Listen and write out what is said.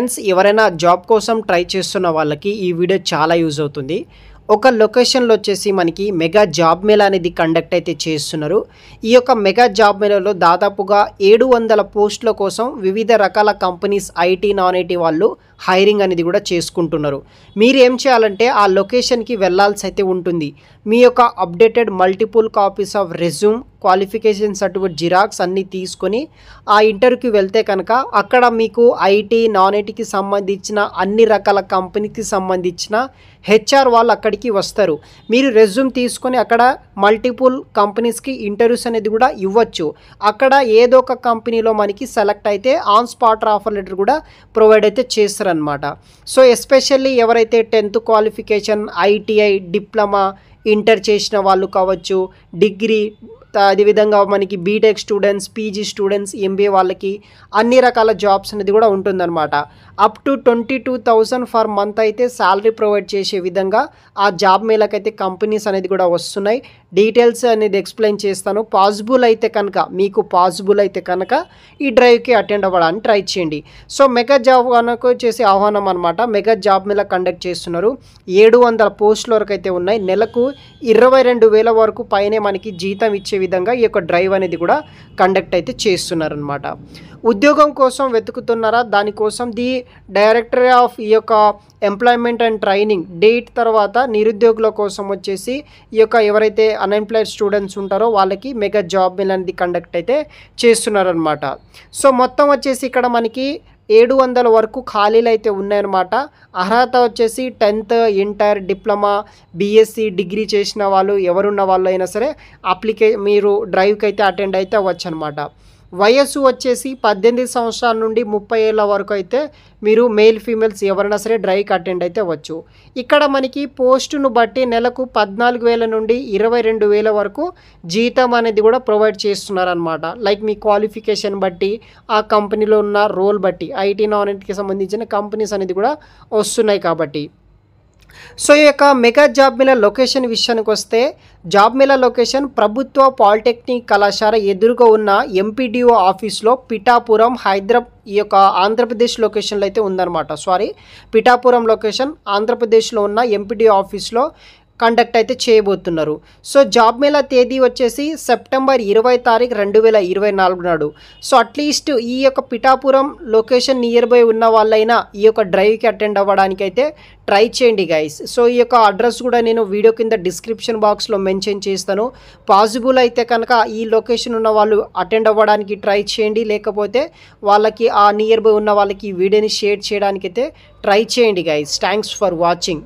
Friends, ఎవరైనా job కోసం try చేస్తున్న వాళ్ళకి ఈ వీడియో చాలా యూజ్ అవుతుంది. ఒక లొకేషన్లో వచ్చేసి మనకి మెగా జాబ్ మేళా అనేది కండక్ట్ అయితే చేస్తున్నారు. ఈ యొక్క మెగా జాబ్ మేళాలో దాదాపుగా 700 పోస్టుల కోసం వివిధ రకాల కంపెనీస్ ఐటీ నాన్ ఐటీ వాళ్ళు హైరింగ్ అనేది కూడా చేసుకుంటున్నారు. మీరు ఏం చేయాలంటే ఆ లొకేషన్కి వెళ్ళాల్సి అయితే ఉంటుంది. మీ యొక్క updated multiple copies of resume, qualification certificate xerox అన్నీ తీసుకొని ఆ ఇంటర్వ్యూకి వెళ్తే కనుక అక్కడ మీకు ఐటీ నాన్ ఐటీకి సంబంధించిన అన్ని రకాల కంపెనీకి సంబంధించిన హెచ్ఆర్ వాళ్ళు అక్కడికి వస్తారు. మీరు రెజ్యూమ్ తీసుకొని అక్కడ మల్టిపుల్ కంపెనీస్కి ఇంటర్వ్యూస్ అనేది కూడా ఇవ్వచ్చు. అక్కడ ఏదో ఒక కంపెనీలో మనకి సెలెక్ట్ అయితే ఆన్ స్పాట్ ఆఫర్ లెటర్ కూడా ప్రొవైడ్ అయితే చేస్తారనమాట. సో ఎస్పెషల్లీ ఎవరైతే 10th qualification, ITI, diploma, inter చేసిన వాళ్ళు కావచ్చు, డిగ్రీ, అదేవిధంగా మనకి BTech students, PG students, MBA వాళ్ళకి అన్ని రకాల జాబ్స్ అనేది కూడా ఉంటుందన్నమాట. అప్ టు 22,000 ఫర్ మంత్ అయితే శాలరీ ప్రొవైడ్ చేసే విధంగా ఆ జాబ్ మేళకైతే కంపెనీస్ అనేది కూడా వస్తున్నాయి. డీటెయిల్స్ అనేది ఎక్స్ప్లెయిన్ చేస్తాను. మీకు పాసిబుల్ అయితే కనుక ఈ డ్రైవ్కి అటెండ్ అవ్వడానికి ట్రై చేయండి. సో మెగా జాబ్ కనుక చేసే ఆహ్వానం అనమాట. మెగా జాబ్ మేళా కండక్ట్ చేస్తున్నారు. 700 పోస్టుల వరకు అయితే ఉన్నాయి. నెలకు 22,000 వరకు పైనే మనకి జీతం ఇచ్చే విధంగా ఈ యొక్క డ్రైవ్ అనేది కూడా కండక్ట్ అయితే చేస్తున్నారనమాట. ఉద్యోగం కోసం వెతుకుతున్నారా? దానికోసం ది డైరెక్టర్ ఆఫ్ ఈ యొక్క ఎంప్లాయ్మెంట్ అండ్ ట్రైనింగ్ డేట్ తర్వాత నిరుద్యోగుల కోసం వచ్చేసి ఈ యొక్క ఎవరైతే అన్ఎంప్లాయిడ్ స్టూడెంట్స్ ఉంటారో వాళ్ళకి మెగా జాబ్ మేళా అనేది కండక్ట్ అయితే చేస్తున్నారనమాట. సో మొత్తం వచ్చేసి ఇక్కడ మనకి 700 వరకు ఖాళీలు అయితే ఉన్నాయన్నమాట. అర్హత వచ్చేసి 10th, inter, diploma, BSc, degree చేసిన వాళ్ళు ఎవరున్న వాళ్ళు అయినా సరే మీరు డ్రైవ్కి అయితే అటెండ్ అయితే అవ్వచ్చు అనమాట. వయస్సు వచ్చేసి 18 సంవత్సరాల నుండి 30 ఏళ్ళ వరకు అయితే మీరు మేల్ ఫీమేల్స్ ఎవరైనా సరే డ్రైవ్కి అటెండ్ అయితే అవ్వచ్చు. ఇక్కడ మనకి పోస్టును బట్టి నెలకు 14,000 నుండి 22,000 వరకు జీతం అనేది కూడా ప్రొవైడ్ చేస్తున్నారనమాట. లైక్ మీ క్వాలిఫికేషన్ బట్టి, ఆ కంపెనీలో ఉన్న రోల్ బట్టి, ఐటీ నాన్ ఐటీకి సంబంధించిన కంపెనీస్ అనేది కూడా వస్తున్నాయి కాబట్టి. సో ఈ యొక్క మెగా జాబ్ మేళా లొకేషన్ విషయానికి వస్తే, జాబ్ మేళా లొకేషన్ ప్రభుత్వ పాలిటెక్నిక్ కళాశాల ఎదురుగా ఉన్న ఎంపీడీఓ ఆఫీస్లో పిఠాపురం, ఈ యొక్క ఆంధ్రప్రదేశ్ లొకేషన్లో అయితే ఉందన్నమాట. పిఠాపురం లొకేషన్ ఆంధ్రప్రదేశ్లో ఉన్న ఎంపీడీఓ ఆఫీస్లో కండక్ట్ అయితే చేయబోతున్నారు. సో జాబ్ మేళా తేదీ వచ్చేసి సెప్టెంబర్ 20 తారీఖు 2024 నాడు. సో అట్లీస్ట్ ఈ యొక్క పిఠాపురం లొకేషన్ నియర్ బై ఉన్న వాళ్ళైనా ఈ యొక్క డ్రైవ్కి అటెండ్ అవ్వడానికి అయితే ట్రై చేయండి గైస్. సో ఈ యొక్క అడ్రస్ కూడా నేను వీడియో కింద డిస్క్రిప్షన్ బాక్స్లో మెన్షన్ చేస్తాను. పాసిబుల్ అయితే కనుక ఈ లొకేషన్ ఉన్న వాళ్ళు అటెండ్ అవ్వడానికి ట్రై చేయండి. లేకపోతే వాళ్ళకి ఆ నియర్ బై ఉన్న వాళ్ళకి ఈ వీడియోని షేర్ చేయడానికి అయితే ట్రై చేయండి గైస్. Thanks for watching.